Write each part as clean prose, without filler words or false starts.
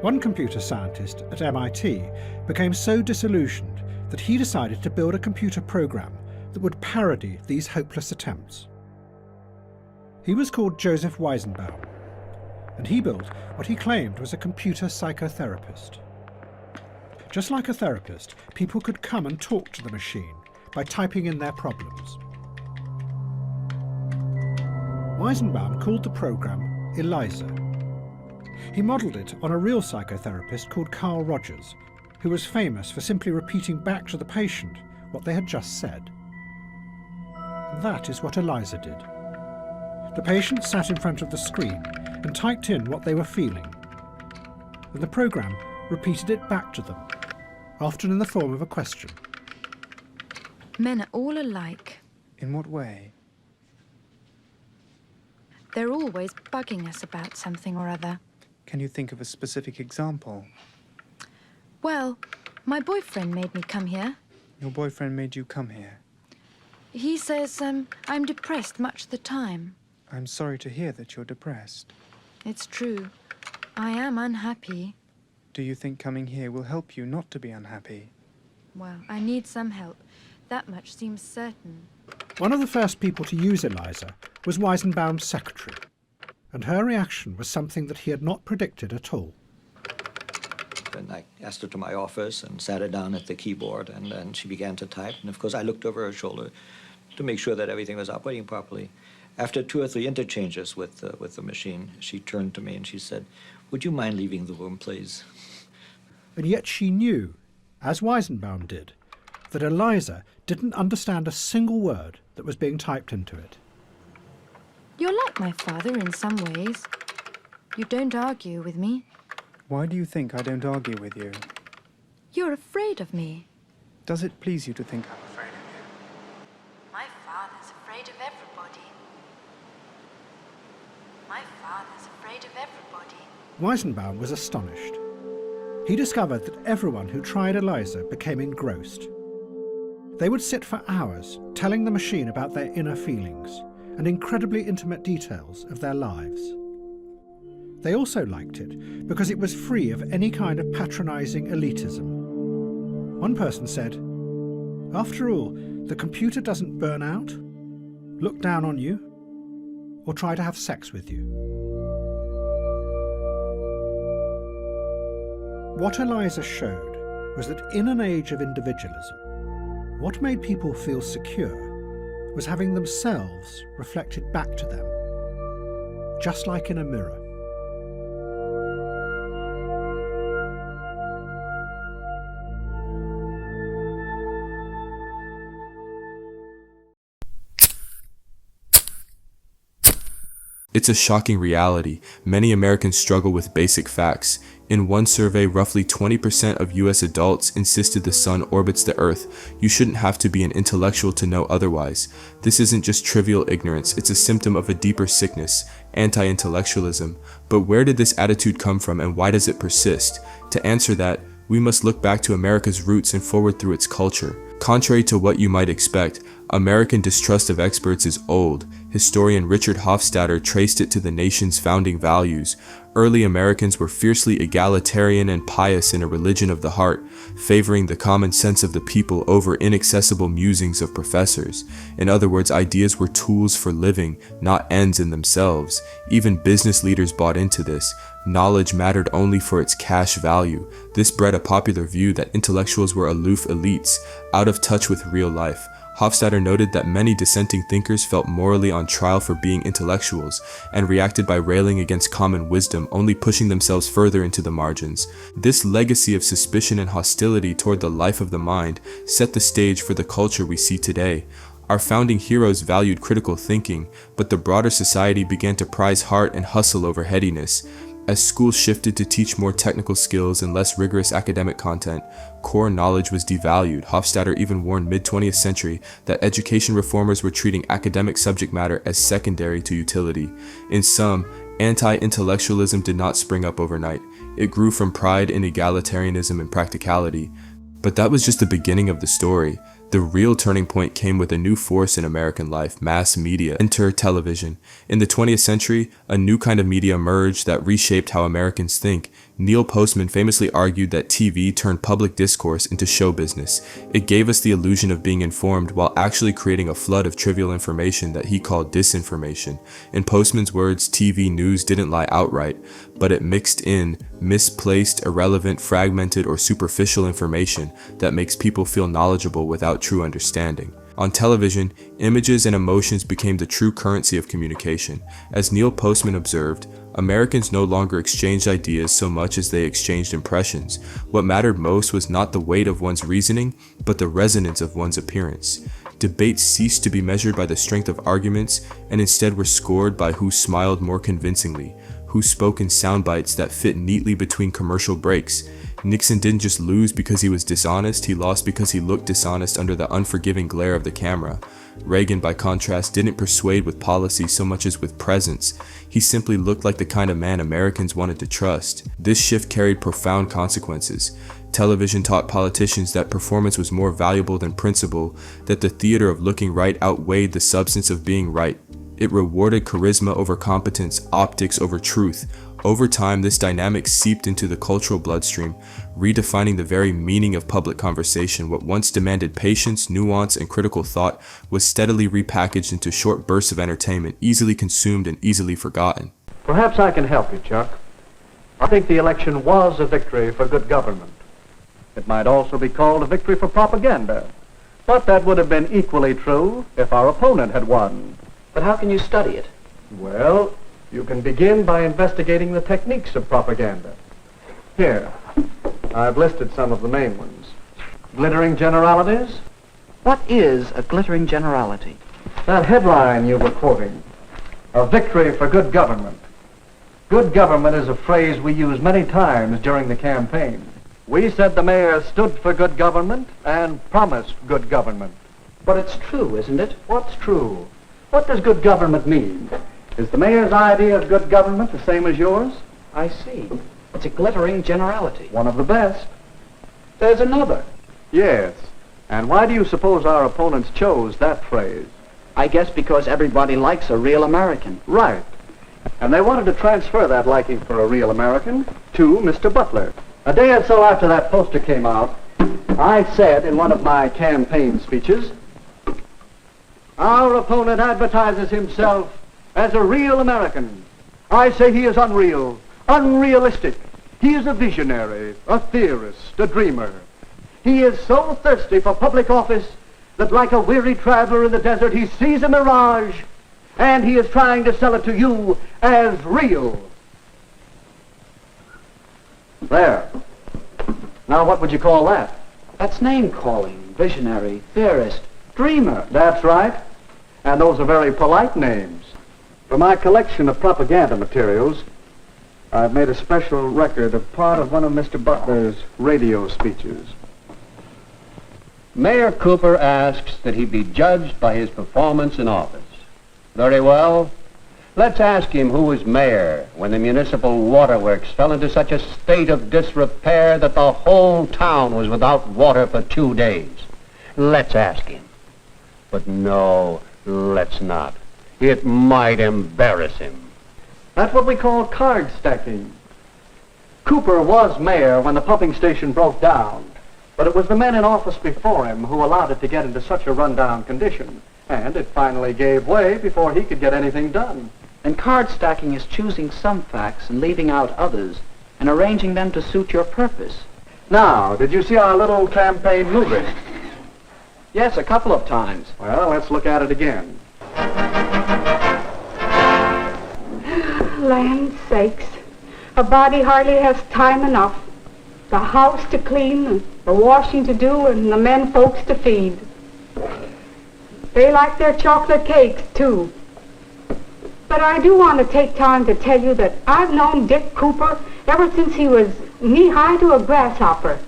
One computer scientist at MIT became so disillusioned that he decided to build a computer program that would parody these hopeless attempts. He was called Joseph Weizenbaum, and he built what he claimed was a computer psychotherapist. Just like a therapist, people could come and talk to the machine by typing in their problems. Weizenbaum called the program Eliza. He modelled it on a real psychotherapist called Carl Rogers, who was famous for simply repeating back to the patient what they had just said. And that is what Eliza did. The patient sat in front of the screen and typed in what they were feeling, and the program repeated it back to them, often in the form of a question. Men are all alike. In what way? They're always bugging us about something or other. Can you think of a specific example? Well, my boyfriend made me come here. Your boyfriend made you come here? He says I'm depressed much of the time. I'm sorry to hear that you're depressed. It's true. I am unhappy. Do you think coming here will help you not to be unhappy? Well, I need some help. That much seems certain. One of the first people to use Eliza was Weizenbaum's secretary, and her reaction was something that he had not predicted at all. And I asked her to my office and sat her down at the keyboard, and then she began to type. And of course, I looked over her shoulder to make sure that everything was operating properly. After 2 or 3 interchanges with the machine, she turned to me and she said, "Would you mind leaving the room, please?" And yet she knew, as Weizenbaum did, that Eliza didn't understand a single word that was being typed into it. You're like my father in some ways. You don't argue with me. Why do you think I don't argue with you? You're afraid of me. Does it please you to think I'm afraid of you? My father's afraid of everybody. My father's afraid of everybody. Weizenbaum was astonished. He discovered that everyone who tried Eliza became engrossed. They would sit for hours telling the machine about their inner feelings and incredibly intimate details of their lives. They also liked it because it was free of any kind of patronizing elitism. One person said, "After all, the computer doesn't burn out, look down on you, or try to have sex with you." What Eliza showed was that in an age of individualism, what made people feel secure was having themselves reflected back to them, just like in a mirror. It's a shocking reality. Many Americans struggle with basic facts. In one survey, roughly 20% of US adults insisted the sun orbits the earth. You shouldn't have to be an intellectual to know otherwise. This isn't just trivial ignorance, it's a symptom of a deeper sickness, anti-intellectualism. But where did this attitude come from and why does it persist? To answer that, we must look back to America's roots and forward through its culture. Contrary to what you might expect, American distrust of experts is old. Historian Richard Hofstadter traced it to the nation's founding values. Early Americans were fiercely egalitarian and pious in a religion of the heart, favoring the common sense of the people over inaccessible musings of professors. In other words, ideas were tools for living, not ends in themselves. Even business leaders bought into this. Knowledge mattered only for its cash value. This bred a popular view that intellectuals were aloof elites, out of touch with real life. Hofstadter noted that many dissenting thinkers felt morally on trial for being intellectuals and reacted by railing against common wisdom, only pushing themselves further into the margins. This legacy of suspicion and hostility toward the life of the mind set the stage for the culture we see today. Our founding heroes valued critical thinking, but the broader society began to prize heart and hustle over headiness. As schools shifted to teach more technical skills and less rigorous academic content, core knowledge was devalued. Hofstadter even warned mid-20th century that education reformers were treating academic subject matter as secondary to utility. In sum, anti-intellectualism did not spring up overnight. It grew from pride in egalitarianism and practicality. But that was just the beginning of the story. The real turning point came with a new force in American life, mass media. Enter television. In the 20th century, a new kind of media emerged that reshaped how Americans think. Neil Postman famously argued that TV turned public discourse into show business. It gave us the illusion of being informed while actually creating a flood of trivial information that he called disinformation. In Postman's words, TV news didn't lie outright, but it mixed in misplaced, irrelevant, fragmented, or superficial information that makes people feel knowledgeable without true understanding. On television, images and emotions became the true currency of communication. As Neil Postman observed, Americans no longer exchanged ideas so much as they exchanged impressions. What mattered most was not the weight of one's reasoning, but the resonance of one's appearance. Debates ceased to be measured by the strength of arguments, and instead were scored by who smiled more convincingly, who spoke in sound bites that fit neatly between commercial breaks. Nixon didn't just lose because he was dishonest, he lost because he looked dishonest under the unforgiving glare of the camera. Reagan, by contrast, didn't persuade with policy so much as with presence. He simply looked like the kind of man Americans wanted to trust. This shift carried profound consequences. Television taught politicians that performance was more valuable than principle, that the theater of looking right outweighed the substance of being right. It rewarded charisma over competence, optics over truth. Over time, this dynamic seeped into the cultural bloodstream, redefining the very meaning of public conversation. What once demanded patience, nuance, and critical thought was steadily repackaged into short bursts of entertainment, easily consumed and easily forgotten. Perhaps I can help you, Chuck. I think the election was a victory for good government. It might also be called a victory for propaganda. But that would have been equally true if our opponent had won. But how can you study it? Well, you can begin by investigating the techniques of propaganda. Here, I've listed some of the main ones. Glittering generalities? What is a glittering generality? That headline you were quoting, a victory for good government. Good government is a phrase we use many times during the campaign. We said the mayor stood for good government and promised good government. But it's true, isn't it? What's true? What does good government mean? Is the mayor's idea of good government the same as yours? I see. It's a glittering generality. One of the best. There's another. Yes. And why do you suppose our opponents chose that phrase? I guess because everybody likes a real American. Right. And they wanted to transfer that liking for a real American to Mr. Butler. A day or so after that poster came out, I said in one of my campaign speeches, our opponent advertises himself as a real American. I say he is unreal, unrealistic. He is a visionary, a theorist, a dreamer. He is so thirsty for public office that like a weary traveler in the desert, he sees a mirage, and he is trying to sell it to you as real. There. Now what would you call that? That's name-calling, visionary, theorist, dreamer. That's right. And those are very polite names. For my collection of propaganda materials, I've made a special record of part of one of Mr. Butler's radio speeches. Mayor Cooper asks that he be judged by his performance in office. Very well. Let's ask him who was mayor when the municipal waterworks fell into such a state of disrepair that the whole town was without water for 2 days. Let's ask him. But no, let's not. It might embarrass him. That's what we call card stacking. Cooper was mayor when the pumping station broke down, but it was the men in office before him who allowed it to get into such a rundown condition, and it finally gave way before he could get anything done. And card stacking is choosing some facts and leaving out others, and arranging them to suit your purpose. Now, did you see our little campaign movie? Yes, a couple of times. Well, let's look at it again. Land sakes. A body hardly has time enough. The house to clean, the washing to do, and the men folks to feed. They like their chocolate cakes, too. But I do want to take time to tell you that I've known Dick Cooper ever since he was knee-high to a grasshopper.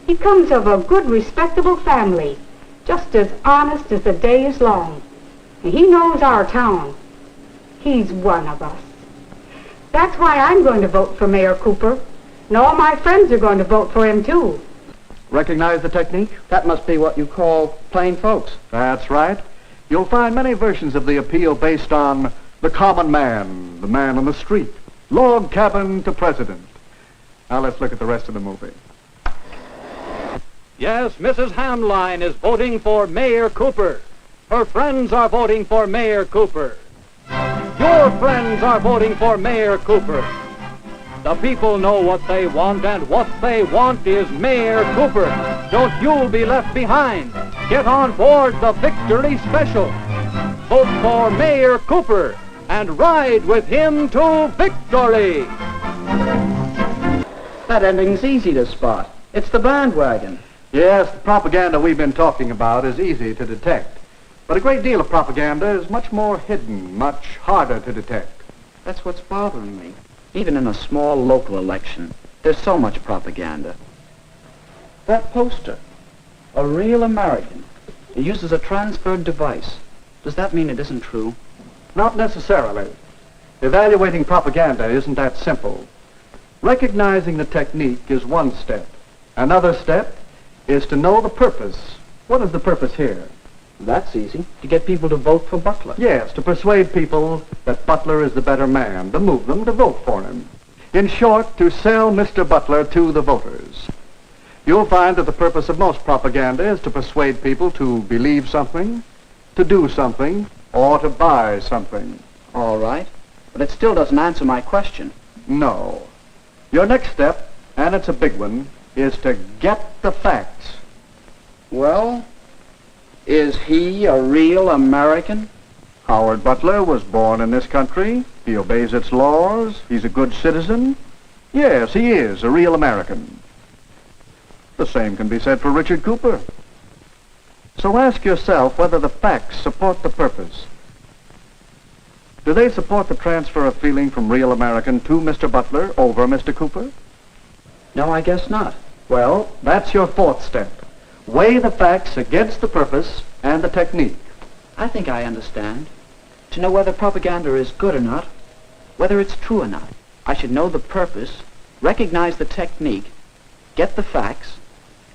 He comes of a good, respectable family, just as honest as the day is long. And he knows our town. He's one of us. That's why I'm going to vote for Mayor Cooper. And all my friends are going to vote for him, too. Recognize the technique? That must be what you call plain folks. That's right. You'll find many versions of the appeal based on the common man, the man on the street, log cabin to president. Now let's look at the rest of the movie. Yes, Mrs. Hamline is voting for Mayor Cooper. Her friends are voting for Mayor Cooper. Your friends are voting for Mayor Cooper. The people know what they want, and what they want is Mayor Cooper. Don't you be left behind. Get on board the Victory Special. Vote for Mayor Cooper and ride with him to victory. That ending's easy to spot. It's the bandwagon. Yes, the propaganda we've been talking about is easy to detect. But a great deal of propaganda is much more hidden, much harder to detect. That's what's bothering me. Even in a small local election, there's so much propaganda. That poster, a real American. It uses a transferred device. Does that mean it isn't true? Not necessarily. Evaluating propaganda isn't that simple. Recognizing the technique is one step. Another step is to know the purpose. What is the purpose here? That's easy. To get people to vote for Butler. Yes, to persuade people that Butler is the better man, to move them to vote for him. In short, to sell Mr. Butler to the voters. You'll find that the purpose of most propaganda is to persuade people to believe something, to do something, or to buy something. All right. But it still doesn't answer my question. No. Your next step, and it's a big one, is to get the facts. Well, is he a real American? Howard Butler was born in this country. He obeys its laws. He's a good citizen. Yes, he is a real American. The same can be said for Richard Cooper. So ask yourself whether the facts support the purpose. Do they support the transfer of feeling from real American to Mr. Butler over Mr. Cooper? No, I guess not. Well, that's your fourth step. Weigh the facts against the purpose and the technique. I think I understand. To know whether propaganda is good or not, whether it's true or not, I should know the purpose, recognize the technique, get the facts,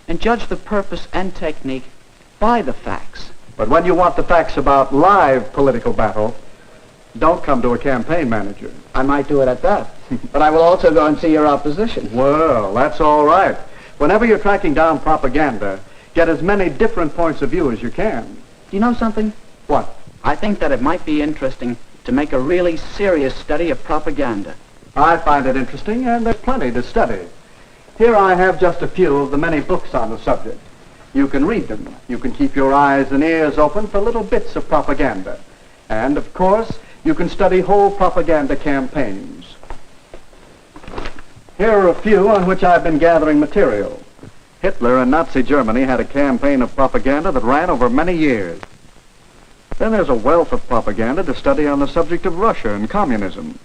and judge the purpose and technique by the facts. But when you want the facts about live political battle, don't come to a campaign manager. I might do it at that. But I will also go and see your opposition. Well, that's all right. Whenever you're tracking down propaganda, get as many different points of view as you can. Do you know something? What? I think that it might be interesting to make a really serious study of propaganda. I find it interesting, and there's plenty to study. Here I have just a few of the many books on the subject. You can read them. You can keep your eyes and ears open for little bits of propaganda. And, of course, you can study whole propaganda campaigns. Here are a few on which I've been gathering material. Hitler and Nazi Germany had a campaign of propaganda that ran over many years. Then there's a wealth of propaganda to study on the subject of Russia and communism.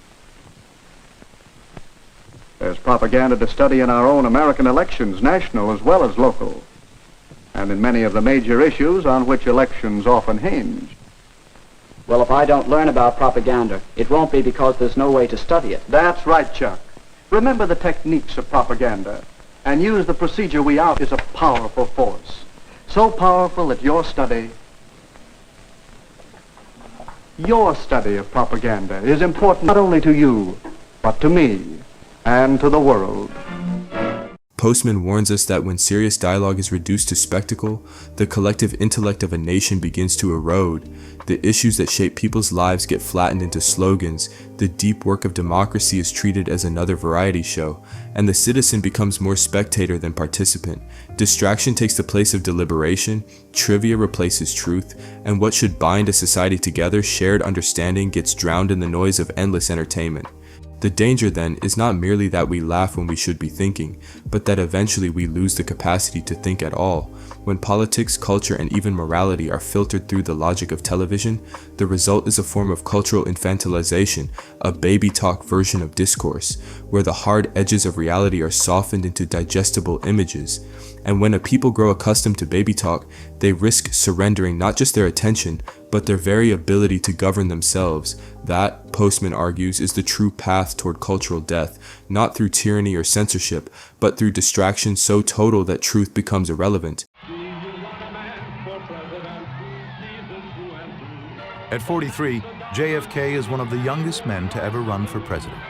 There's propaganda to study in our own American elections, national as well as local, and in many of the major issues on which elections often hinge. Well, if I don't learn about propaganda, it won't be because there's no way to study it. That's right, Chuck. Remember the techniques of propaganda, and use the procedure we out is a powerful force. So powerful that your study of propaganda is important not only to you, but to me, and to the world. Postman warns us that when serious dialogue is reduced to spectacle, the collective intellect of a nation begins to erode. The issues that shape people's lives get flattened into slogans, the deep work of democracy is treated as another variety show, and the citizen becomes more spectator than participant. Distraction takes the place of deliberation, trivia replaces truth, and what should bind a society together, shared understanding, gets drowned in the noise of endless entertainment. The danger then is not merely that we laugh when we should be thinking, but that eventually we lose the capacity to think at all. When politics, culture, and even morality are filtered through the logic of television, the result is a form of cultural infantilization, a baby talk version of discourse, where the hard edges of reality are softened into digestible images. And when a people grow accustomed to baby talk, they risk surrendering not just their attention, but their very ability to govern themselves. That, Postman argues, is the true path toward cultural death, not through tyranny or censorship, but through distraction so total that truth becomes irrelevant. At 43, JFK is one of the youngest men to ever run for president.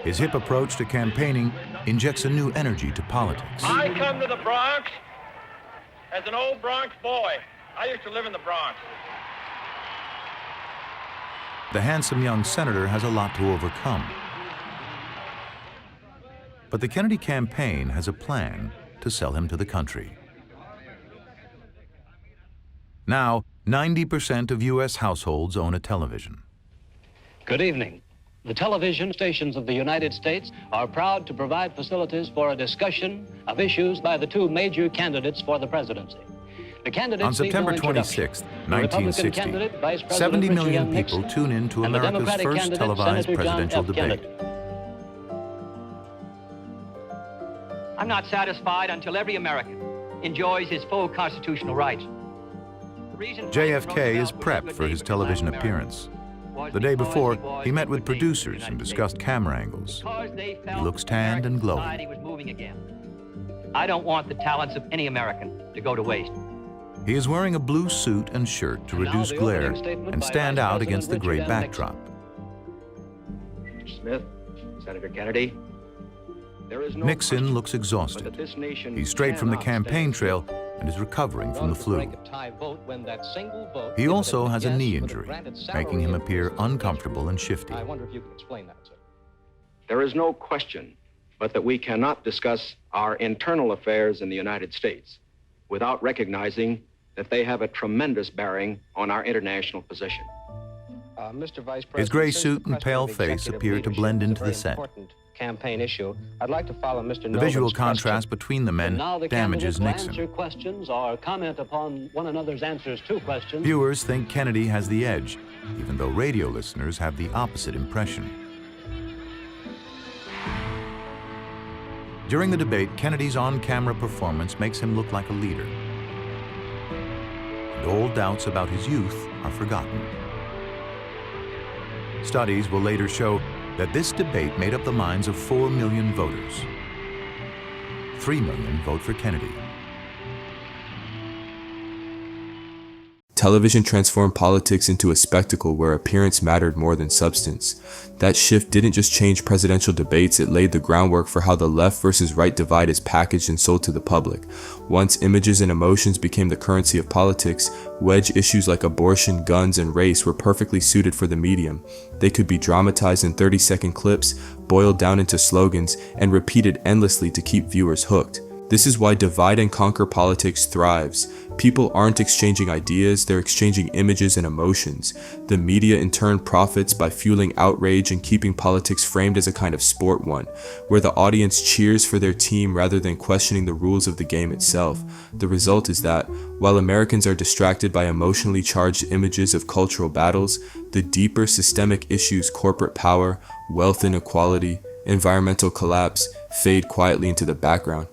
His hip approach to campaigning injects a new energy to politics. I come to the Bronx as an old Bronx boy. I used to live in the Bronx. The handsome young senator has a lot to overcome. But the Kennedy campaign has a plan to sell him to the country. Now, 90% of U.S. households own a television. Good evening. The television stations of the United States are proud to provide facilities for a discussion of issues by the two major candidates for the presidency. The candidates On September 26, 1960, 70 million people tune in to America's first televised presidential debate. I'm not satisfied until every American enjoys his full constitutional rights. JFK is prepped for his television appearance. The day before, he met with producers and discussed camera angles. He looks tanned and glowing. I don't want the talents of any American to go to waste. He is wearing a blue suit and shirt to reduce glare and stand out against the gray backdrop. Mr. Smith, Senator Kennedy, Nixon looks exhausted. He's straight from the campaign trail and is recovering from the flu. He also has a knee injury, making him appear uncomfortable and shifty. I wonder if you could explain that, sir. there is no question but that we cannot discuss our internal affairs in the United States without recognizing that they have a tremendous bearing on our international position. Mr. Vice President, His gray suit and pale face appear to blend into the set. Campaign issue. I'd like to follow Mr. The visual contrast between the men damages Nixon. Answer questions or comment upon one another's answers to questions. Viewers think Kennedy has the edge, even though radio listeners have the opposite impression. During the debate, Kennedy's on-camera performance makes him look like a leader. And old doubts about his youth are forgotten. Studies will later show that this debate made up the minds of 4 million voters. 3 million vote for Kennedy. Television transformed politics into a spectacle where appearance mattered more than substance. That shift didn't just change presidential debates, it laid the groundwork for how the left versus right divide is packaged and sold to the public. Once images and emotions became the currency of politics, wedge issues like abortion, guns, and race were perfectly suited for the medium. They could be dramatized in 30-second clips, boiled down into slogans, and repeated endlessly to keep viewers hooked. This is why divide and conquer politics thrives. People aren't exchanging ideas, they're exchanging images and emotions. The media in turn profits by fueling outrage and keeping politics framed as a kind of sport one, where the audience cheers for their team rather than questioning the rules of the game itself. The result is that, while Americans are distracted by emotionally charged images of cultural battles, the deeper systemic issues, corporate power, wealth inequality, environmental collapse, fade quietly into the background.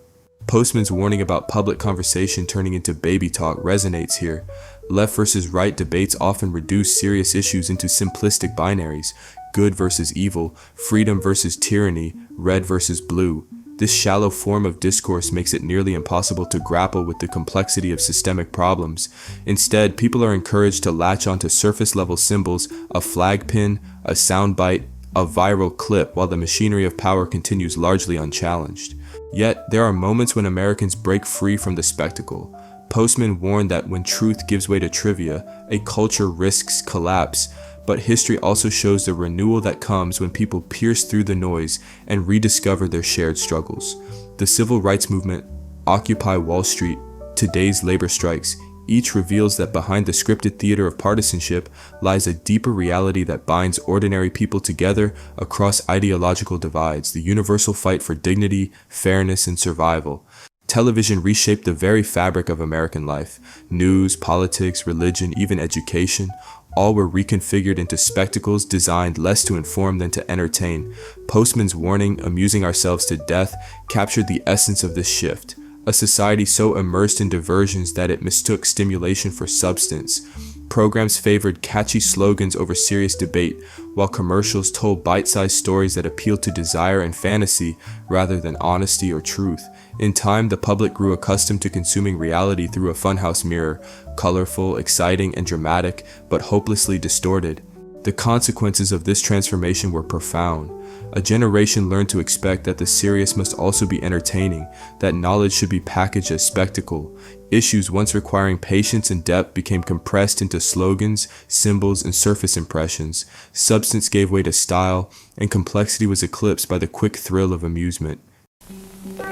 Postman's warning about public conversation turning into baby talk resonates here. Left versus right debates often reduce serious issues into simplistic binaries: good versus evil, freedom versus tyranny, red versus blue. This shallow form of discourse makes it nearly impossible to grapple with the complexity of systemic problems. Instead, people are encouraged to latch onto surface-level symbols, a flag pin, a soundbite, a viral clip, while the machinery of power continues largely unchallenged. Yet, there are moments when Americans break free from the spectacle. Postman warned that when truth gives way to trivia, a culture risks collapse, but history also shows the renewal that comes when people pierce through the noise and rediscover their shared struggles. The civil rights movement, Occupy Wall Street, today's labor strikes, each reveals that behind the scripted theater of partisanship lies a deeper reality that binds ordinary people together across ideological divides, the universal fight for dignity, fairness, and survival. Television reshaped the very fabric of American life. News, politics, religion, even education, all were reconfigured into spectacles designed less to inform than to entertain. Postman's warning, amusing ourselves to death, captured the essence of this shift. A society so immersed in diversions that it mistook stimulation for substance. Programs favored catchy slogans over serious debate, while commercials told bite-sized stories that appealed to desire and fantasy rather than honesty or truth. In time, the public grew accustomed to consuming reality through a funhouse mirror, colorful, exciting, and dramatic, but hopelessly distorted. The consequences of this transformation were profound. A generation learned to expect that the serious must also be entertaining, that knowledge should be packaged as spectacle. Issues once requiring patience and depth became compressed into slogans, symbols, and surface impressions. Substance gave way to style, and complexity was eclipsed by the quick thrill of amusement.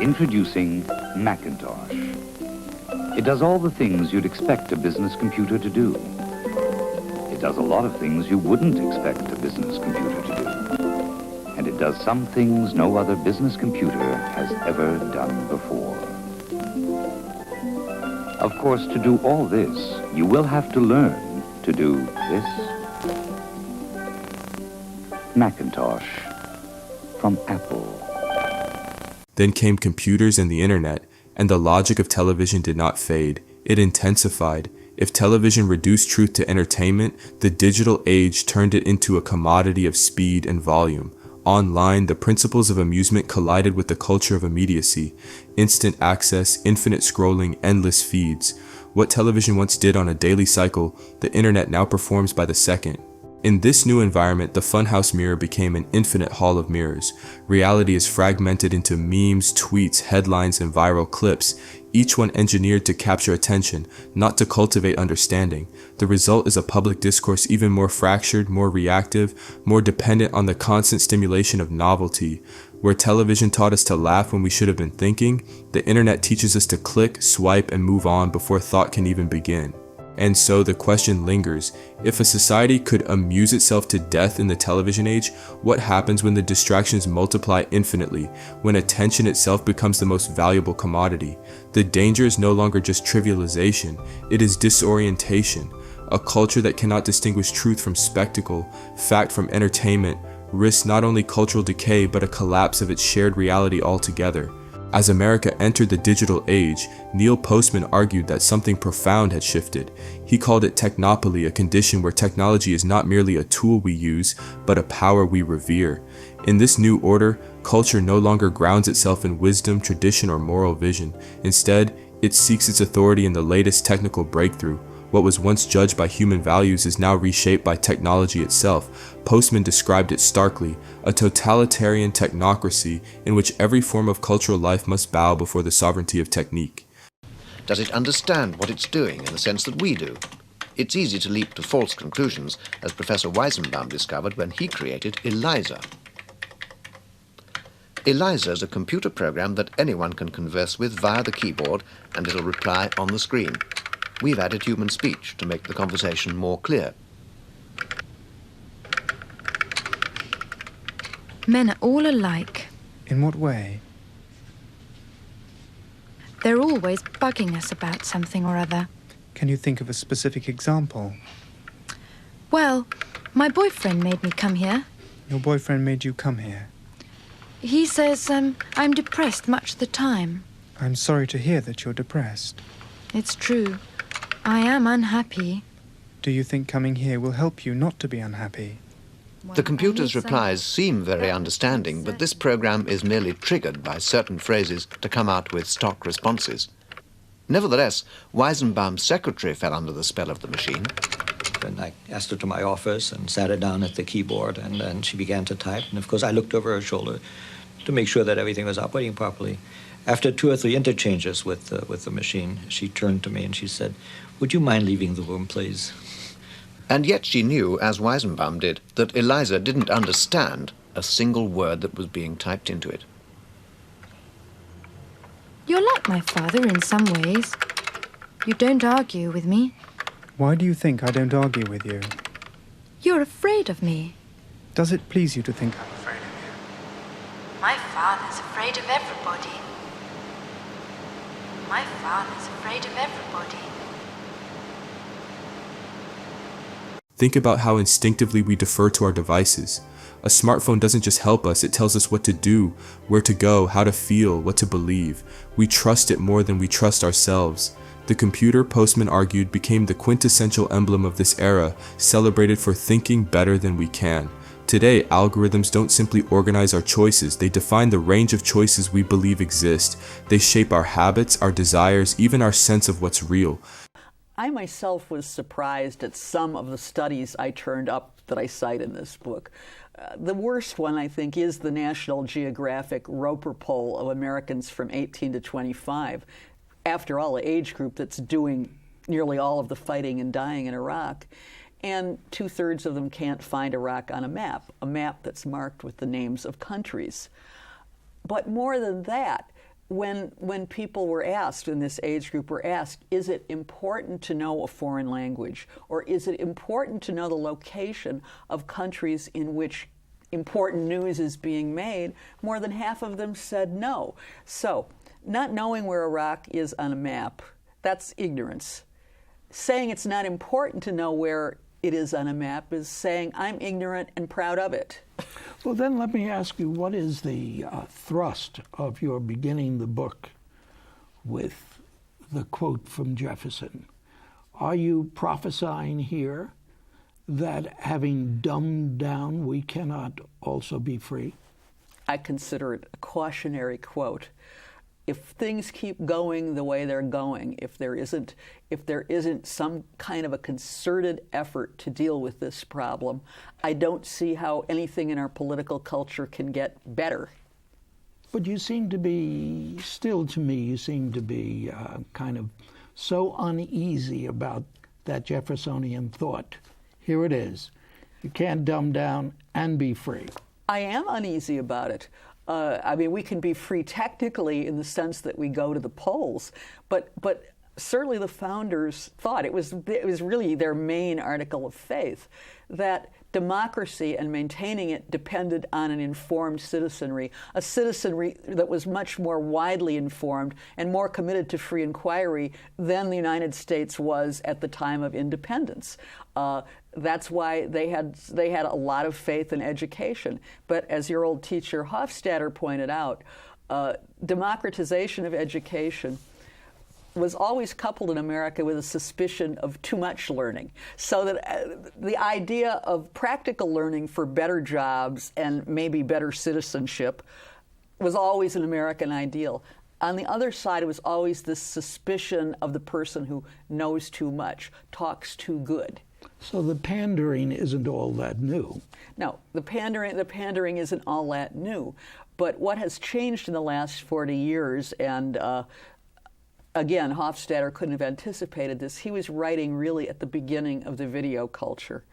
Introducing Macintosh. It does all the things you'd expect a business computer to do. It does a lot of things you wouldn't expect a business computer to do. And it does some things no other business computer has ever done before. Of course, to do all this, you will have to learn to do this. Macintosh from Apple. Then came computers and the internet, and the logic of television did not fade. It intensified. If television reduced truth to entertainment, the digital age turned it into a commodity of speed and volume. Online, the principles of amusement collided with the culture of immediacy. Instant access, infinite scrolling, endless feeds. What television once did on a daily cycle, the internet now performs by the second. In this new environment, the funhouse mirror became an infinite hall of mirrors. Reality is fragmented into memes, tweets, headlines, and viral clips, each one engineered to capture attention, not to cultivate understanding. The result is a public discourse even more fractured, more reactive, more dependent on the constant stimulation of novelty. Where television taught us to laugh when we should have been thinking, the internet teaches us to click, swipe, and move on before thought can even begin. And so the question lingers, if a society could amuse itself to death in the television age, what happens when the distractions multiply infinitely, when attention itself becomes the most valuable commodity? The danger is no longer just trivialization, it is disorientation. A culture that cannot distinguish truth from spectacle, fact from entertainment, risks not only cultural decay but a collapse of its shared reality altogether. As America entered the digital age, Neil Postman argued that something profound had shifted. He called it Technopoly, a condition where technology is not merely a tool we use, but a power we revere. In this new order, culture no longer grounds itself in wisdom, tradition, or moral vision. Instead, it seeks its authority in the latest technical breakthrough. What was once judged by human values is now reshaped by technology itself. Postman described it starkly, a totalitarian technocracy in which every form of cultural life must bow before the sovereignty of technique. Does it understand what it's doing in the sense that we do? It's easy to leap to false conclusions, as Professor Weizenbaum discovered when he created Eliza. Eliza is a computer program that anyone can converse with via the keyboard, and it'll reply on the screen. We've added human speech to make the conversation more clear. Men are all alike. In what way? They're always bugging us about something or other. Can you think of a specific example? Well, my boyfriend made me come here. Your boyfriend made you come here? He says I'm depressed much of the time. I'm sorry to hear that you're depressed. It's true. I am unhappy. Do you think coming here will help you not to be unhappy? The computer's replies seem very understanding, but this program is merely triggered by certain phrases to come out with stock responses. Nevertheless, Weizenbaum's secretary fell under the spell of the machine. And I asked her to my office and sat her down at the keyboard, and then she began to type. And of course, I looked over her shoulder to make sure that everything was operating properly. After 2 or 3 interchanges with the machine, she turned to me and she said, "Would you mind leaving the room, please?" And yet she knew, as Weizenbaum did, that Eliza didn't understand a single word that was being typed into it. You're like my father in some ways. You don't argue with me. Why do you think I don't argue with you? You're afraid of me. Does it please you to think I'm afraid of you? My father's afraid of everybody. My father's afraid of everybody. Think about how instinctively we defer to our devices. A smartphone doesn't just help us, it tells us what to do, where to go, how to feel, what to believe. We trust it more than we trust ourselves. The computer, Postman argued, became the quintessential emblem of this era, celebrated for thinking better than we can. Today, algorithms don't simply organize our choices, they define the range of choices we believe exist. They shape our habits, our desires, even our sense of what's real. I myself was surprised at some of the studies I turned up that I cite in this book. The worst one, I think, is the National Geographic Roper poll of Americans from 18 to 25. After all, the age group that's doing nearly all of the fighting and dying in Iraq. And 2/3 of them can't find Iraq on a map that's marked with the names of countries. But more than that, when people were asked, in this age group were asked, is it important to know a foreign language? Or is it important to know the location of countries in which important news is being made? More than half of them said no. So, not knowing where Iraq is on a map, that's ignorance. Saying it's not important to know where it is on a map is saying I'm ignorant and proud of it. Well, then let me ask you, what is the thrust of your beginning the book with the quote from Jefferson? Are you prophesying here that having dumbed down, we cannot also be free? I consider it a cautionary quote. If things keep going the way they're going, if there isn't some kind of a concerted effort to deal with this problem, I don't see how anything in our political culture can get better. But you seem to be, still to me, you seem to be kind of so uneasy about that Jeffersonian thought. Here it is. You can't dumb down and be free. I am uneasy about it. I mean, we can be free technically in the sense that we go to the polls, but certainly the founders thought, it was really their main article of faith, that democracy and maintaining it depended on an informed citizenry, a citizenry that was much more widely informed and more committed to free inquiry than the United States was at the time of independence. That's why they had a lot of faith in education. But as your old teacher Hofstadter pointed out, democratization of education was always coupled in America with a suspicion of too much learning. So that the idea of practical learning for better jobs and maybe better citizenship was always an American ideal. On the other side, it was always this suspicion of the person who knows too much, talks too good. So the pandering isn't all that new. No, the pandering isn't all that new. But what has changed in the last 40 years, and again, Hofstadter couldn't have anticipated this. He was writing really at the beginning of the video culture.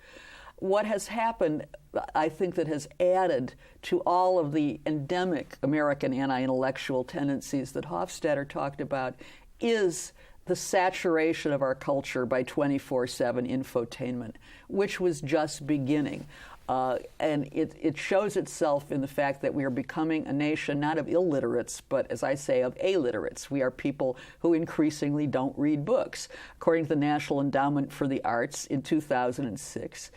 What has happened, I think, that has added to all of the endemic American anti-intellectual tendencies that Hofstadter talked about is the saturation of our culture by 24/7 infotainment, which was just beginning. And it shows itself in the fact that we are becoming a nation not of illiterates, but, as I say, of alliterates. We are people who increasingly don't read books. According to the National Endowment for the Arts in 2006,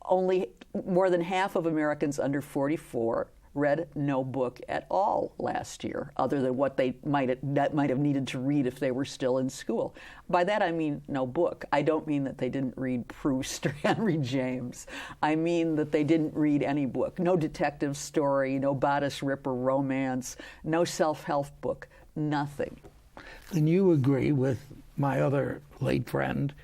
only more than half of Americans under 44 read no book at all last year, other than what they might have needed to read if they were still in school. By that I mean no book. I don't mean that they didn't read Proust or Henry James. I mean that they didn't read any book. No detective story, no bodice ripper romance, no self-help book, nothing. Then you agree with my other late friend,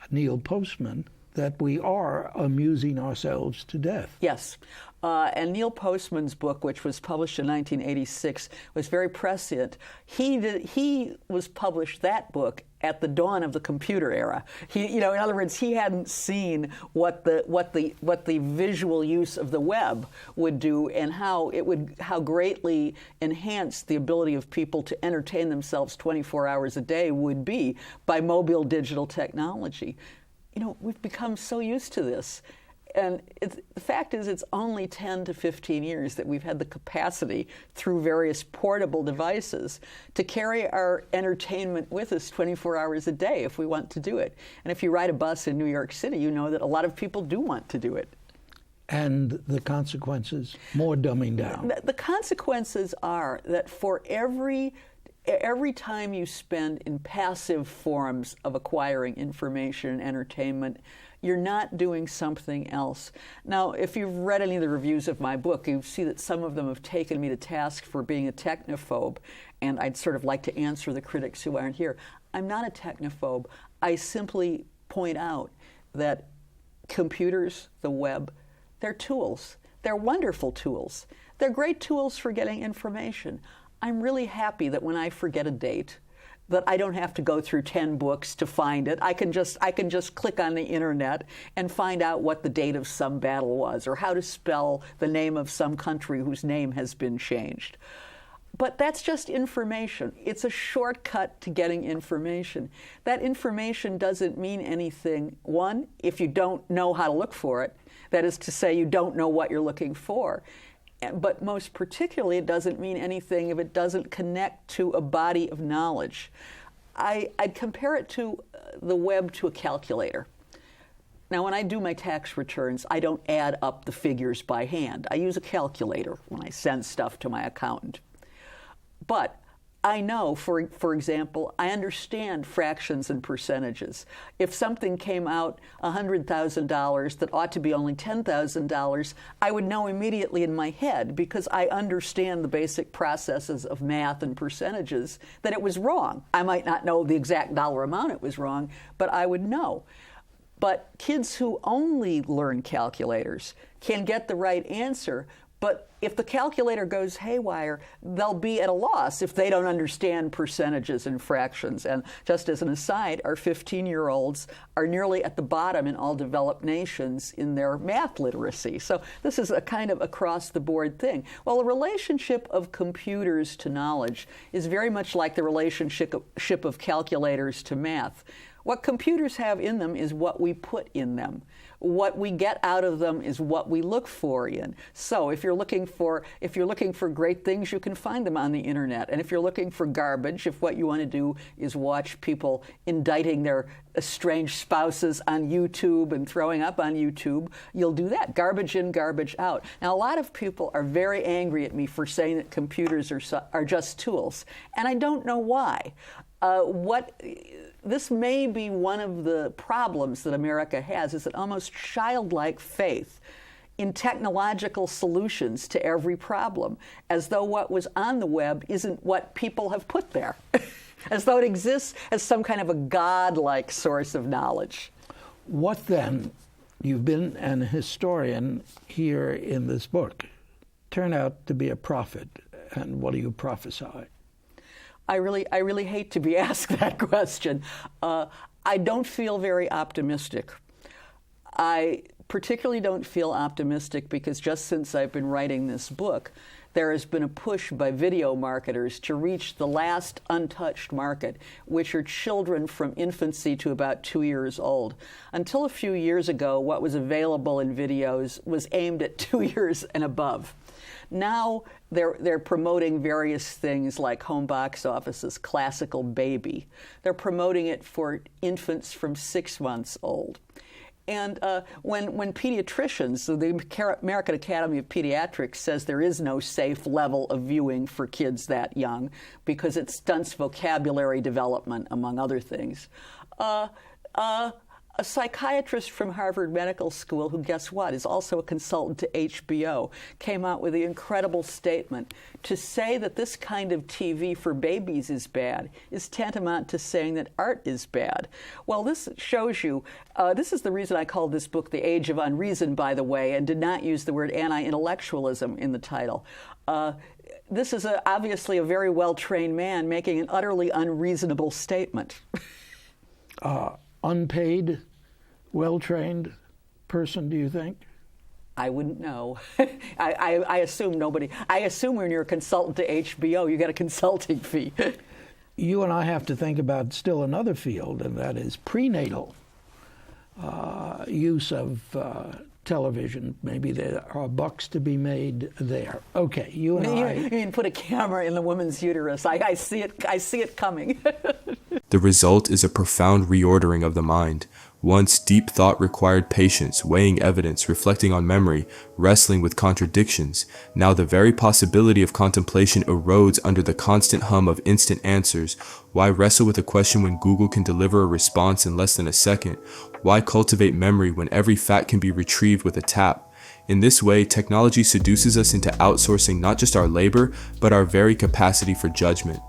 Neil Postman, that we are amusing ourselves to death. Yes. And Neil Postman's book, which was published in 1986, was very prescient. He was published, that book, at the dawn of the computer era. In other words, he hadn't seen what the visual use of the web would do and how greatly enhanced the ability of people to entertain themselves 24 hours a day would be by mobile digital technology. We've become so used to this. And the fact is, it's only 10 to 15 years that we've had the capacity, through various portable devices, to carry our entertainment with us 24 hours a day if we want to do it. And if you ride a bus in New York City, you know that a lot of people do want to do it. And the consequences, more dumbing down. The consequences are that for every time you spend in passive forms of acquiring information and entertainment, you're not doing something else. Now, if you've read any of the reviews of my book, you see that some of them have taken me to task for being a technophobe, and I'd sort of like to answer the critics who aren't here. I'm not a technophobe. I simply point out that computers, the web, they're tools. They're wonderful tools. They're great tools for getting information. I'm really happy that when I forget a date, that I don't have to go through 10 books to find it. I can just click on the internet and find out what the date of some battle was, or how to spell the name of some country whose name has been changed. But that's just information. It's a shortcut to getting information. That information doesn't mean anything, one, if you don't know how to look for it. That is to say, you don't know what you're looking for. But most particularly, it doesn't mean anything if it doesn't connect to a body of knowledge. I'd compare it to the web to a calculator. Now, when I do my tax returns, I don't add up the figures by hand. I use a calculator when I send stuff to my accountant. But I know, for example, I understand fractions and percentages. If something came out $100,000 that ought to be only $10,000, I would know immediately in my head, because I understand the basic processes of math and percentages, that it was wrong. I might not know the exact dollar amount it was wrong, but I would know. But kids who only learn calculators can get the right answer, but if the calculator goes haywire, they'll be at a loss if they don't understand percentages and fractions. And just as an aside, our 15-year-olds are nearly at the bottom in all developed nations in their math literacy. So this is a kind of across-the-board thing. Well, the relationship of computers to knowledge is very much like the relationship of calculators to math. What computers have in them is what we put in them. What we get out of them is what we look for in. So if you're looking for great things, you can find them on the internet. And if you're looking for garbage, if what you want to do is watch people indicting their estranged spouses on YouTube and throwing up on YouTube, you'll do that. Garbage in, garbage out. Now, a lot of people are very angry at me for saying that computers are just tools. And I don't know why. This may be one of the problems that America has, is an almost childlike faith in technological solutions to every problem, as though what was on the web isn't what people have put there, as though it exists as some kind of a godlike source of knowledge. What then, you've been an historian here in this book, turn out to be a prophet, and what do you prophesy? I really hate to be asked that question. I don't feel very optimistic. I particularly don't feel optimistic because just since I've been writing this book, there has been a push by video marketers to reach the last untouched market, which are children from infancy to about 2 years old. Until a few years ago, what was available in videos was aimed at 2 years and above. Now they're promoting various things like Home Box Office's Classical Baby. They're promoting it for infants from 6 months old. And when pediatricians, so the American Academy of Pediatrics says there is no safe level of viewing for kids that young because it stunts vocabulary development, among other things. A psychiatrist from Harvard Medical School, who, guess what, is also a consultant to HBO, came out with the incredible statement: to say that this kind of TV for babies is bad is tantamount to saying that art is bad. Well, this shows you, this is the reason I called this book The Age of Unreason, by the way, and did not use the word anti-intellectualism in the title. This is obviously a very well-trained man making an utterly unreasonable statement. Unpaid, well-trained person, do you think? I wouldn't know. I assume nobody. I assume when you're a consultant to HBO, you get a consulting fee. You and I have to think about still another field, and that is prenatal use of television. Maybe there are bucks to be made there. Okay, you and I. You mean put a camera in the woman's uterus? I see it. I see it coming. The result is a profound reordering of the mind. Once deep thought required patience, weighing evidence, reflecting on memory, wrestling with contradictions. Now the very possibility of contemplation erodes under the constant hum of instant answers. Why wrestle with a question when Google can deliver a response in less than a second? Why cultivate memory when every fact can be retrieved with a tap? In this way, technology seduces us into outsourcing not just our labor, but our very capacity for judgment.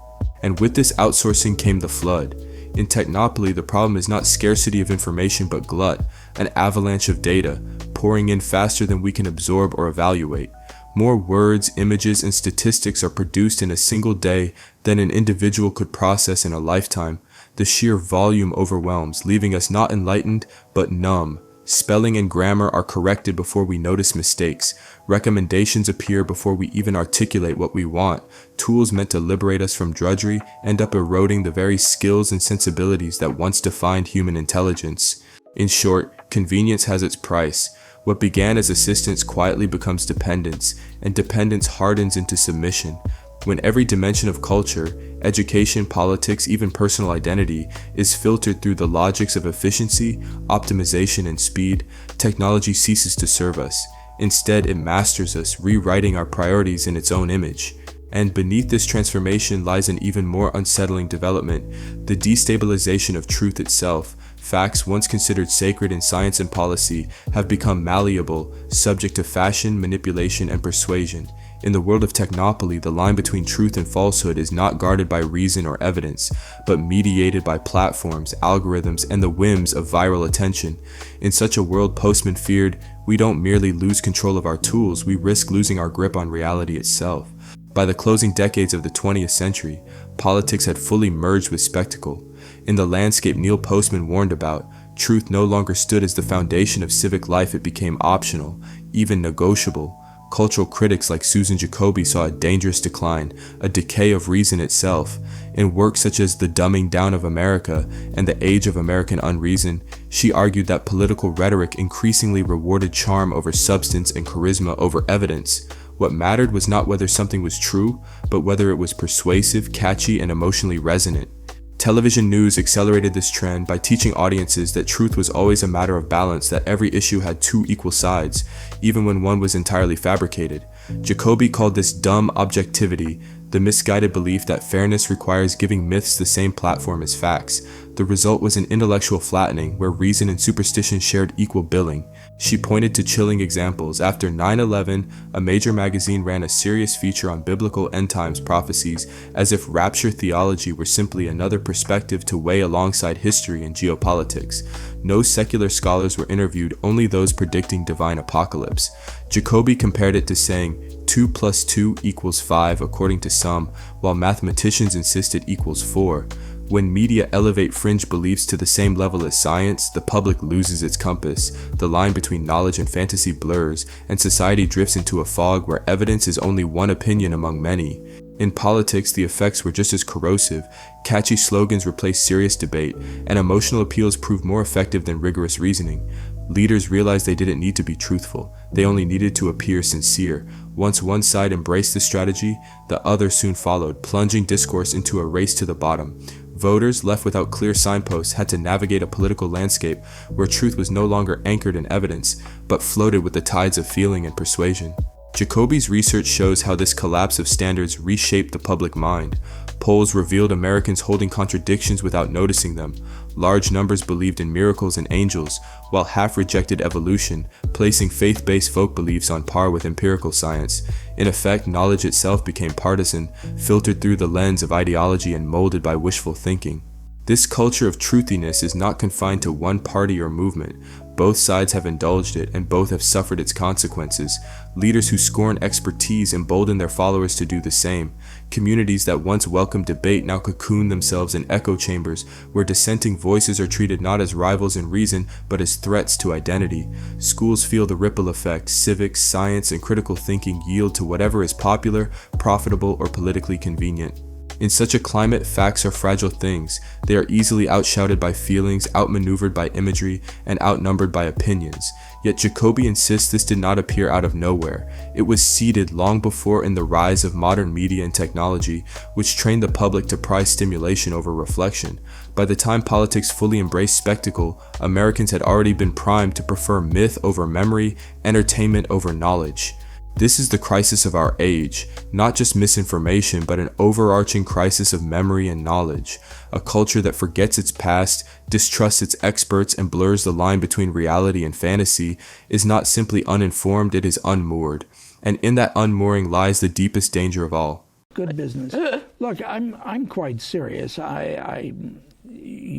And with this outsourcing came the flood. In Technopoly, the problem is not scarcity of information but glut, an avalanche of data, pouring in faster than we can absorb or evaluate. More words, images, and statistics are produced in a single day than an individual could process in a lifetime. The sheer volume overwhelms, leaving us not enlightened, but numb. Spelling and grammar are corrected before we notice mistakes. Recommendations appear before we even articulate what we want. Tools meant to liberate us from drudgery end up eroding the very skills and sensibilities that once defined human intelligence. In short, convenience has its price. What began as assistance quietly becomes dependence, and dependence hardens into submission. When every dimension of culture, education, politics, even personal identity is filtered through the logics of efficiency, optimization, and speed, technology ceases to serve us. Instead, it masters us, rewriting our priorities in its own image. And beneath this transformation lies an even more unsettling development, the destabilization of truth itself. Facts once considered sacred in science and policy have become malleable, subject to fashion, manipulation, and persuasion. In the world of Technopoly, the line between truth and falsehood is not guarded by reason or evidence, but mediated by platforms, algorithms, and the whims of viral attention. In such a world, Postman feared, we don't merely lose control of our tools, we risk losing our grip on reality itself. By the closing decades of the 20th century, politics had fully merged with spectacle. In the landscape Neil Postman warned about, truth no longer stood as the foundation of civic life, it became optional, even negotiable. Cultural critics like Susan Jacoby saw a dangerous decline, a decay of reason itself. In works such as The Dumbing Down of America and The Age of American Unreason, she argued that political rhetoric increasingly rewarded charm over substance and charisma over evidence. What mattered was not whether something was true, but whether it was persuasive, catchy, and emotionally resonant. Television news accelerated this trend by teaching audiences that truth was always a matter of balance, that every issue had two equal sides, even when one was entirely fabricated. Jacoby called this dumb objectivity, the misguided belief that fairness requires giving myths the same platform as facts. The result was an intellectual flattening where reason and superstition shared equal billing. She pointed to chilling examples. After 9/11, a major magazine ran a serious feature on biblical end times prophecies, as if rapture theology were simply another perspective to weigh alongside history and geopolitics. No secular scholars were interviewed, only those predicting divine apocalypse. Jacoby compared it to saying 2 + 2 = 5 according to some, while mathematicians insist it equals 4. When media elevate fringe beliefs to the same level as science, the public loses its compass, the line between knowledge and fantasy blurs, and society drifts into a fog where evidence is only one opinion among many. In politics, the effects were just as corrosive. Catchy slogans replaced serious debate, and emotional appeals proved more effective than rigorous reasoning. Leaders realized they didn't need to be truthful, they only needed to appear sincere. Once one side embraced this strategy, the other soon followed, plunging discourse into a race to the bottom. Voters, left without clear signposts, had to navigate a political landscape where truth was no longer anchored in evidence, but floated with the tides of feeling and persuasion. Jacoby's research shows how this collapse of standards reshaped the public mind. Polls revealed Americans holding contradictions without noticing them. Large numbers believed in miracles and angels, while half rejected evolution, placing faith-based folk beliefs on par with empirical science. In effect, knowledge itself became partisan, filtered through the lens of ideology and molded by wishful thinking. This culture of truthiness is not confined to one party or movement. Both sides have indulged it, and both have suffered its consequences. Leaders who scorn expertise embolden their followers to do the same. Communities that once welcomed debate now cocoon themselves in echo chambers, where dissenting voices are treated not as rivals in reason, but as threats to identity. Schools feel the ripple effect. Civics, science, and critical thinking yield to whatever is popular, profitable, or politically convenient. In such a climate, facts are fragile things. They are easily outshouted by feelings, outmaneuvered by imagery, and outnumbered by opinions. Yet Jacoby insists this did not appear out of nowhere. It was seeded long before in the rise of modern media and technology, which trained the public to prize stimulation over reflection. By the time politics fully embraced spectacle, Americans had already been primed to prefer myth over memory, entertainment over knowledge. This is the crisis of our age, not just misinformation, but an overarching crisis of memory and knowledge. A culture that forgets its past, distrusts its experts, and blurs the line between reality and fantasy is not simply uninformed, it is unmoored. And in that unmooring lies the deepest danger of all. Good business. Look, I'm quite serious.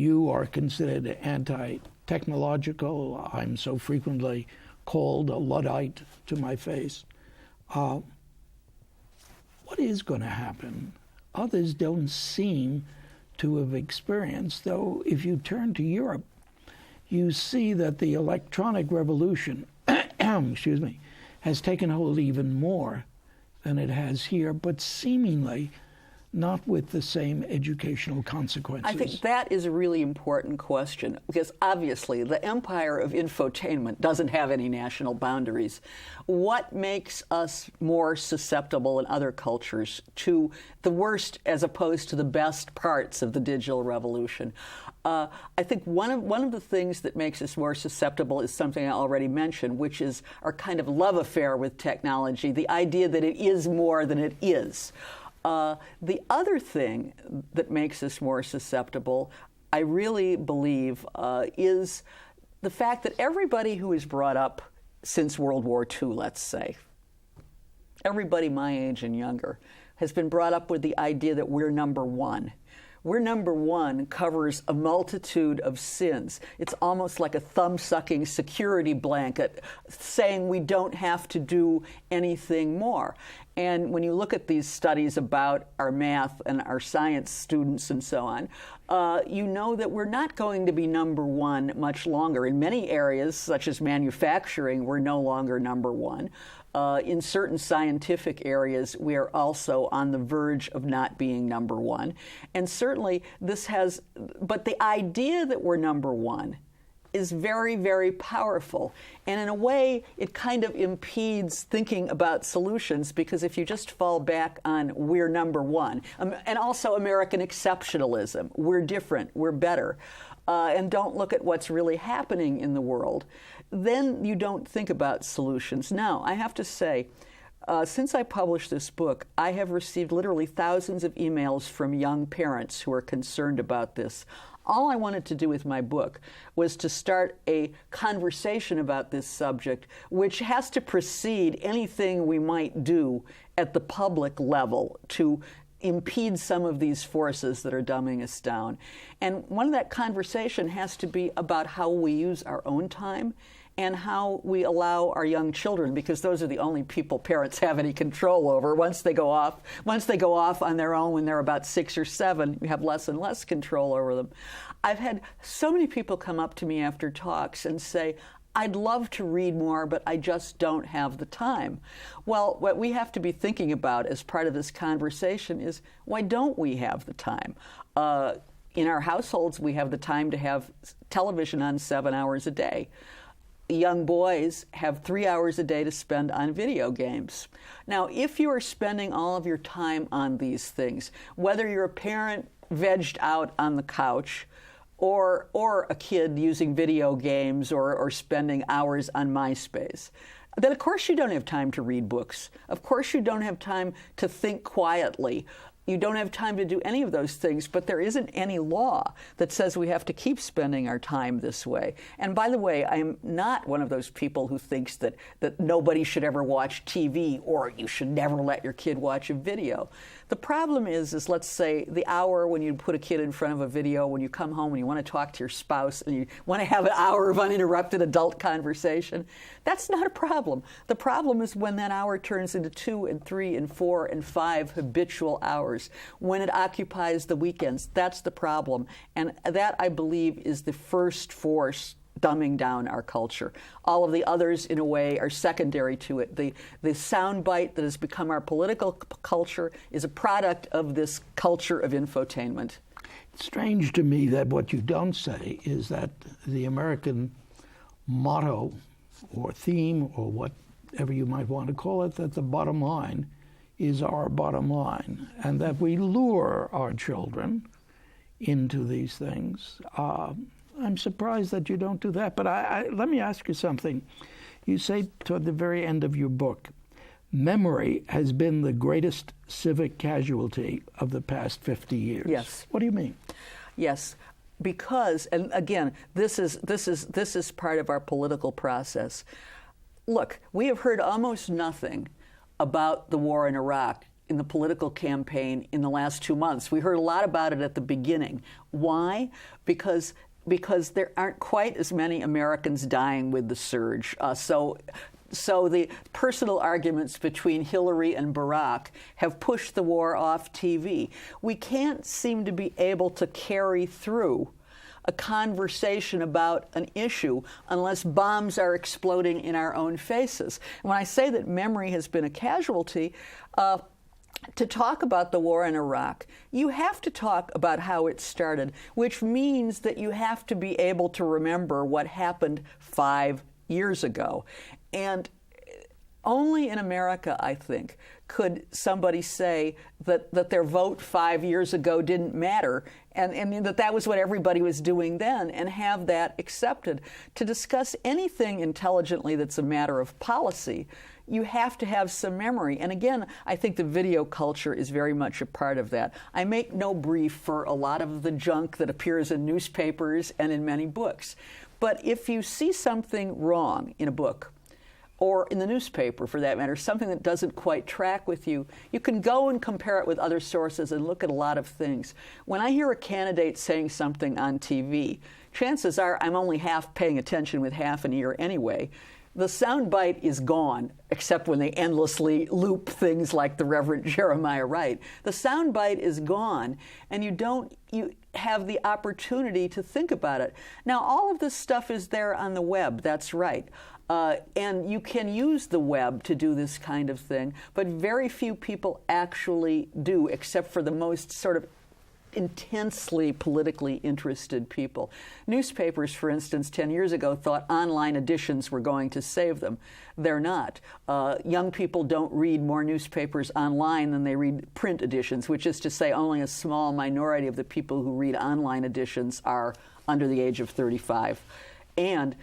you are considered anti-technological. I'm so frequently called a Luddite to my face. What is going to happen? Others don't seem to have experienced, though if you turn to Europe, you see that the electronic revolution excuse me, has taken hold even more than it has here, but seemingly not with the same educational consequences. I think that is a really important question, because obviously the empire of infotainment doesn't have any national boundaries. What makes us more susceptible in other cultures to the worst as opposed to the best parts of the digital revolution? I think one of the things that makes us more susceptible is something I already mentioned, which is our kind of love affair with technology, the idea that it is more than it is. The other thing that makes us more susceptible, I really believe, is the fact that everybody who is brought up since World War II, let's say, everybody my age and younger, has been brought up with the idea that we're number one. We're number one covers a multitude of sins. It's almost like a thumb-sucking security blanket saying we don't have to do anything more. And when you look at these studies about our math and our science students and so on, you know that we're not going to be number one much longer. In many areas, such as manufacturing, we're no longer number one. In certain scientific areas, we are also on the verge of not being number one. And certainly this has, but the idea that we're number one is very, very powerful. And in a way, it kind of impedes thinking about solutions, because if you just fall back on we're number one, and also American exceptionalism, we're different, we're better, and don't look at what's really happening in the world, then you don't think about solutions. Now, I have to say, since I published this book, I have received literally thousands of emails from young parents who are concerned about this. All I wanted to do with my book was to start a conversation about this subject, which has to precede anything we might do at the public level to impede some of these forces that are dumbing us down. And one of that conversation has to be about how we use our own time and how we allow our young children, because those are the only people parents have any control over. Once they go off on their own when they're about 6 or 7, you have less and less control over them. I've had so many people come up to me after talks and say, I'd love to read more, but I just don't have the time. Well, what we have to be thinking about as part of this conversation is, why don't we have the time? In our households, we have the time to have television on 7 hours a day. Young boys have 3 hours a day to spend on video games. Now, if you are spending all of your time on these things, whether you're a parent vegged out on the couch, or a kid using video games or spending hours on MySpace, then of course you don't have time to read books. Of course you don't have time to think quietly. You don't have time to do any of those things, but there isn't any law that says we have to keep spending our time this way. And by the way, I'm not one of those people who thinks that nobody should ever watch TV or you should never let your kid watch a video. The problem is let's say the hour when you put a kid in front of a video, when you come home and you want to talk to your spouse and you want to have an hour of uninterrupted adult conversation, that's not a problem. The problem is when that hour turns into 2 and 3 and 4 and 5 habitual hours, when it occupies the weekends. That's the problem. And that, I believe, is the first force dumbing down our culture. All of the others, in a way, are secondary to it. The soundbite that has become our political culture is a product of this culture of infotainment. It's strange to me that what you don't say is that the American motto or theme or whatever you might want to call it, that the bottom line is our bottom line, and that we lure our children into these things. I'm surprised that you don't do that, but let me ask you something. You say toward the very end of your book, memory has been the greatest civic casualty of the past 50 years. Yes. What do you mean? Yes, because, and again, this is part of our political process. Look, we have heard almost nothing about the war in Iraq in the political campaign in the last 2 months. We heard a lot about it at the beginning. Why? Because there aren't quite as many Americans dying with the surge. So the personal arguments between Hillary and Barack have pushed the war off TV. We can't seem to be able to carry through a conversation about an issue unless bombs are exploding in our own faces. And when I say that memory has been a casualty, to talk about the war in Iraq, you have to talk about how it started, which means that you have to be able to remember what happened 5 years ago. And only in America, I think, could somebody say that their vote 5 years ago didn't matter and that was what everybody was doing then, and have that accepted. To discuss anything intelligently that's a matter of policy, you have to have some memory. And again, I think the video culture is very much a part of that. I make no brief for a lot of the junk that appears in newspapers and in many books. But if you see something wrong in a book, or in the newspaper for that matter, something that doesn't quite track with you, you can go and compare it with other sources and look at a lot of things. When I hear a candidate saying something on TV, chances are I'm only half paying attention with half an ear anyway. The soundbite is gone, except when they endlessly loop things like the Reverend Jeremiah Wright. The soundbite is gone, and you have the opportunity to think about it. Now, all of this stuff is there on the web, that's right. And you can use the web to do this kind of thing, but very few people actually do, except for the most sort of intensely politically interested people. Newspapers, for instance, 10 years ago thought online editions were going to save them. They're not. Young people don't read more newspapers online than they read print editions, which is to say only a small minority of the people who read online editions are under the age of 35. And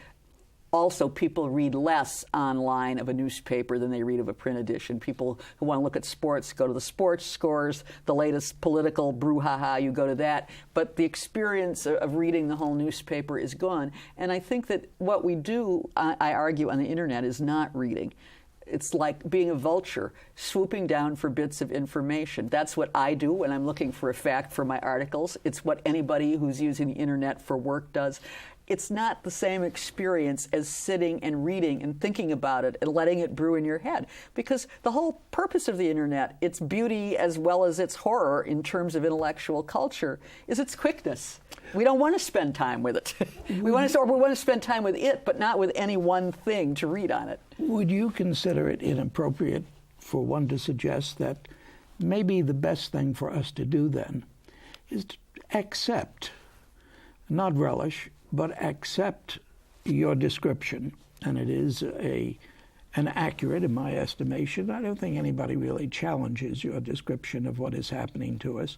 also, people read less online of a newspaper than they read of a print edition. People who want to look at sports go to the sports scores, the latest political brouhaha, you go to that. But the experience of reading the whole newspaper is gone. And I think that what we do, I argue, on the internet is not reading. It's like being a vulture, swooping down for bits of information. That's what I do when I'm looking for a fact for my articles. It's what anybody who's using the internet for work does. It's not the same experience as sitting and reading and thinking about it and letting it brew in your head. Because the whole purpose of the internet, its beauty as well as its horror in terms of intellectual culture, is its quickness. We don't want to spend time with it. we want to spend time with it, but not with any one thing to read on it. Would you consider it inappropriate for one to suggest that maybe the best thing for us to do then is to accept, not relish, but accept your description, and it is an accurate, in my estimation. I don't think anybody really challenges your description of what is happening to us.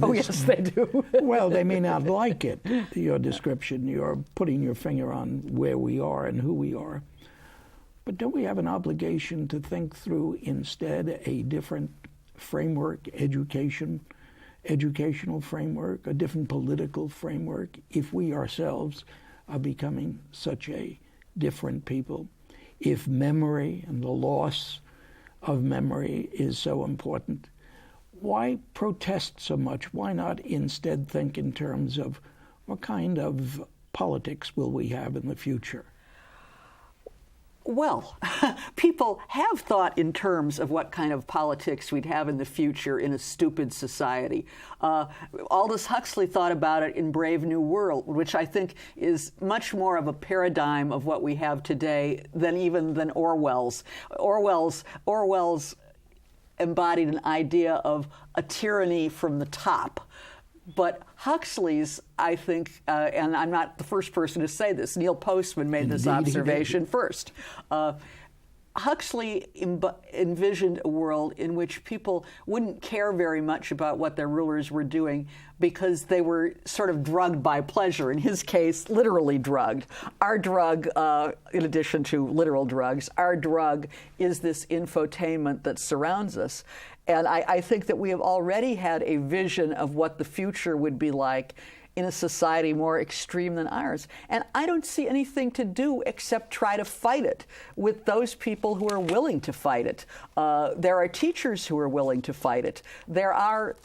Oh, yes, they do. Well, they may not like it, your description. You're putting your finger on where we are and who we are. But don't we have an obligation to think through instead a different framework, educational framework, a different political framework, if we ourselves are becoming such a different people? If memory and the loss of memory is so important, why protest so much? Why not instead think in terms of what kind of politics will we have in the future? Well, people have thought in terms of what kind of politics we'd have in the future in a stupid society. Aldous Huxley thought about it in Brave New World, which I think is much more of a paradigm of what we have today than Orwell's. Orwell's embodied an idea of a tyranny from the top. But Huxley's, I think, and I'm not the first person to say this, Neil Postman made this observation first. Huxley envisioned a world in which people wouldn't care very much about what their rulers were doing because they were sort of drugged by pleasure. In his case, literally drugged. Our drug, in addition to literal drugs, our drug is this infotainment that surrounds us. And I think that we have already had a vision of what the future would be like, in a society more extreme than ours. And I don't see anything to do except try to fight it with those people who are willing to fight it. There are teachers who are willing to fight it. There are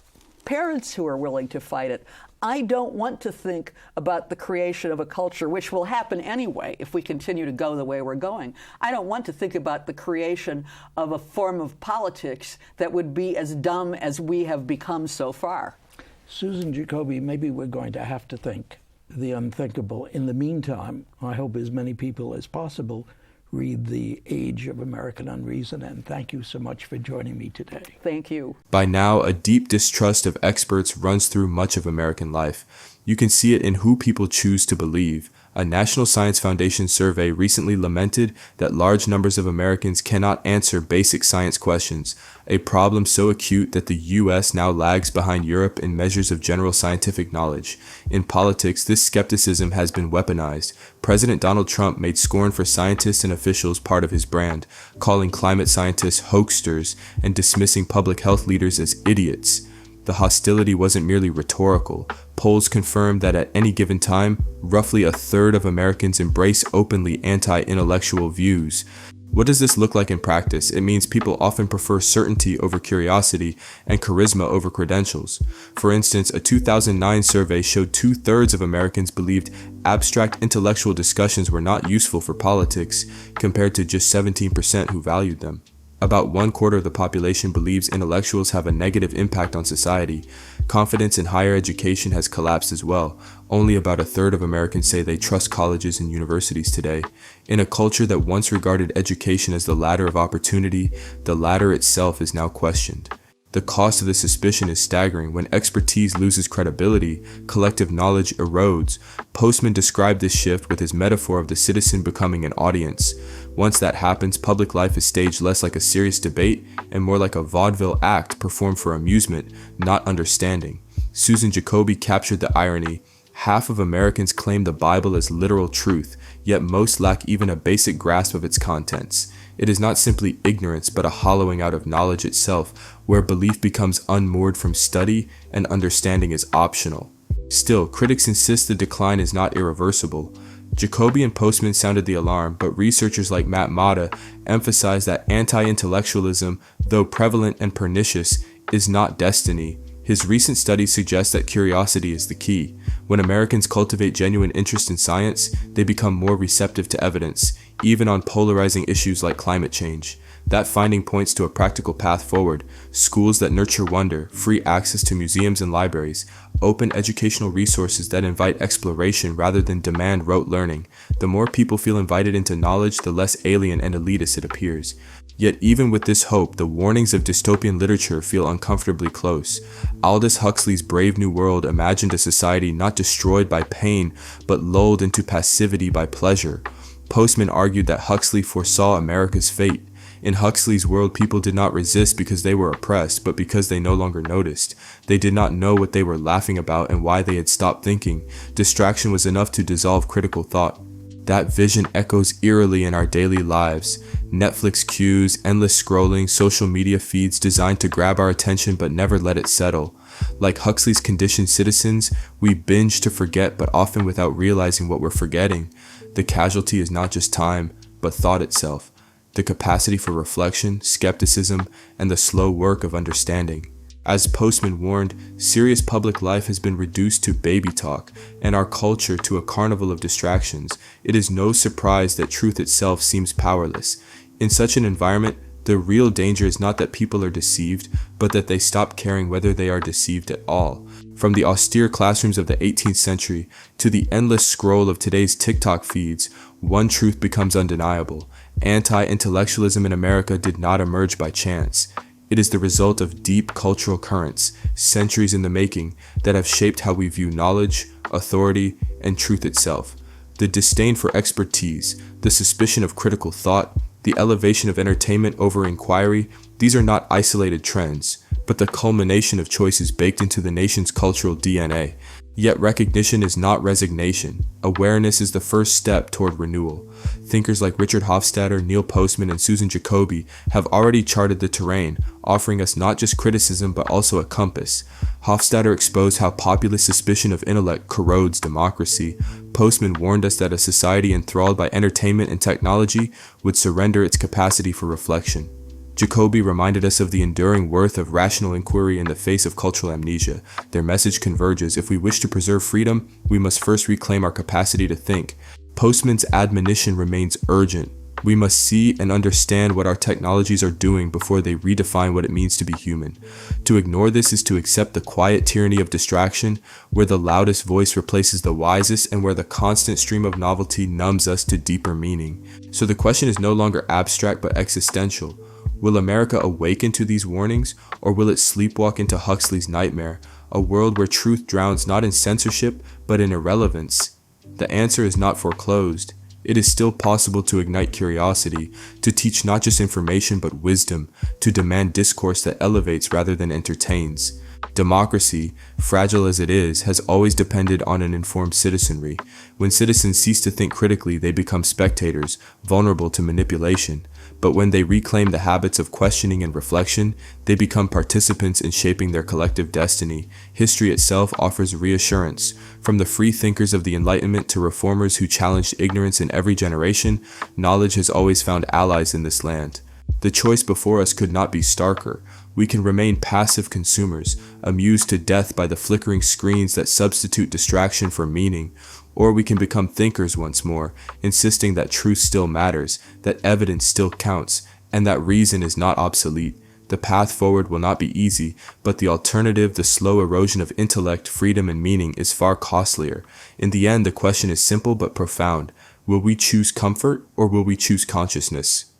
parents who are willing to fight it. I don't want to think about the creation of a culture, which will happen anyway if we continue to go the way we're going. I don't want to think about the creation of a form of politics that would be as dumb as we have become so far. Susan Jacoby, maybe we're going to have to think the unthinkable. In the meantime, I hope as many people as possible read The Age of American Unreason, and thank you so much for joining me today. Thank you. By now, a deep distrust of experts runs through much of American life. You can see it in who people choose to believe. A National Science Foundation survey recently lamented that large numbers of Americans cannot answer basic science questions, a problem so acute that the U.S. now lags behind Europe in measures of general scientific knowledge. In politics, this skepticism has been weaponized. President Donald Trump made scorn for scientists and officials part of his brand, calling climate scientists hoaxsters and dismissing public health leaders as idiots. The hostility wasn't merely rhetorical. Polls confirmed that at any given time, roughly a third of Americans embrace openly anti-intellectual views. What does this look like in practice? It means people often prefer certainty over curiosity and charisma over credentials. For instance, a 2009 survey showed 2/3 of Americans believed abstract intellectual discussions were not useful for politics, compared to just 17% who valued them. About 1/4 of the population believes intellectuals have a negative impact on society. Confidence in higher education has collapsed as well. Only about 1/3 of Americans say they trust colleges and universities today. In a culture that once regarded education as the ladder of opportunity, the ladder itself is now questioned. The cost of this suspicion is staggering. When expertise loses credibility, collective knowledge erodes. Postman described this shift with his metaphor of the citizen becoming an audience. Once that happens, public life is staged less like a serious debate and more like a vaudeville act performed for amusement, not understanding. Susan Jacoby captured the irony. Half of Americans claim the Bible as literal truth, yet most lack even a basic grasp of its contents. It is not simply ignorance, but a hollowing out of knowledge itself, where belief becomes unmoored from study and understanding is optional. Still, critics insist the decline is not irreversible. Jacoby and Postman sounded the alarm, but researchers like Matt Mata emphasize that anti-intellectualism, though prevalent and pernicious, is not destiny. His recent studies suggest that curiosity is the key. When Americans cultivate genuine interest in science, they become more receptive to evidence, even on polarizing issues like climate change. That finding points to a practical path forward: schools that nurture wonder, free access to museums and libraries, open educational resources that invite exploration rather than demand rote learning. The more people feel invited into knowledge, the less alien and elitist it appears. Yet even with this hope, the warnings of dystopian literature feel uncomfortably close. Aldous Huxley's Brave New World imagined a society not destroyed by pain, but lulled into passivity by pleasure. Postman argued that Huxley foresaw America's fate. In Huxley's world, people did not resist because they were oppressed, but because they no longer noticed. They did not know what they were laughing about and why they had stopped thinking. Distraction was enough to dissolve critical thought. That vision echoes eerily in our daily lives. Netflix queues, endless scrolling, social media feeds designed to grab our attention but never let it settle. Like Huxley's conditioned citizens, we binge to forget, but often without realizing what we're forgetting. The casualty is not just time, but thought itself. The capacity for reflection, skepticism, and the slow work of understanding. As Postman warned, serious public life has been reduced to baby talk, and our culture to a carnival of distractions. It is no surprise that truth itself seems powerless. In such an environment, the real danger is not that people are deceived, but that they stop caring whether they are deceived at all. From the austere classrooms of the 18th century to the endless scroll of today's TikTok feeds, one truth becomes undeniable. Anti-intellectualism in America did not emerge by chance. It is the result of deep cultural currents, centuries in the making, that have shaped how we view knowledge, authority, and truth itself. The disdain for expertise, the suspicion of critical thought, the elevation of entertainment over inquiry, these are not isolated trends, but the culmination of choices baked into the nation's cultural DNA. Yet recognition is not resignation. Awareness is the first step toward renewal. Thinkers like Richard Hofstadter, Neil Postman, and Susan Jacoby have already charted the terrain, offering us not just criticism but also a compass. Hofstadter exposed how populist suspicion of intellect corrodes democracy. Postman warned us that a society enthralled by entertainment and technology would surrender its capacity for reflection. Jacoby reminded us of the enduring worth of rational inquiry in the face of cultural amnesia. Their message converges. If we wish to preserve freedom, we must first reclaim our capacity to think. Postman's admonition remains urgent. We must see and understand what our technologies are doing before they redefine what it means to be human. To ignore this is to accept the quiet tyranny of distraction, where the loudest voice replaces the wisest and where the constant stream of novelty numbs us to deeper meaning. So the question is no longer abstract but existential. Will America awaken to these warnings, or will it sleepwalk into Huxley's nightmare, a world where truth drowns not in censorship, but in irrelevance? The answer is not foreclosed. It is still possible to ignite curiosity, to teach not just information but wisdom, to demand discourse that elevates rather than entertains. Democracy, fragile as it is, has always depended on an informed citizenry. When citizens cease to think critically, they become spectators, vulnerable to manipulation. But when they reclaim the habits of questioning and reflection, they become participants in shaping their collective destiny. History itself offers reassurance. From the free thinkers of the Enlightenment to reformers who challenged ignorance in every generation, knowledge has always found allies in this land. The choice before us could not be starker. We can remain passive consumers, amused to death by the flickering screens that substitute distraction for meaning, or we can become thinkers once more, insisting that truth still matters, that evidence still counts, and that reason is not obsolete. The path forward will not be easy, but the alternative, the slow erosion of intellect, freedom, and meaning, is far costlier. In the end, the question is simple but profound. Will we choose comfort, or will we choose consciousness?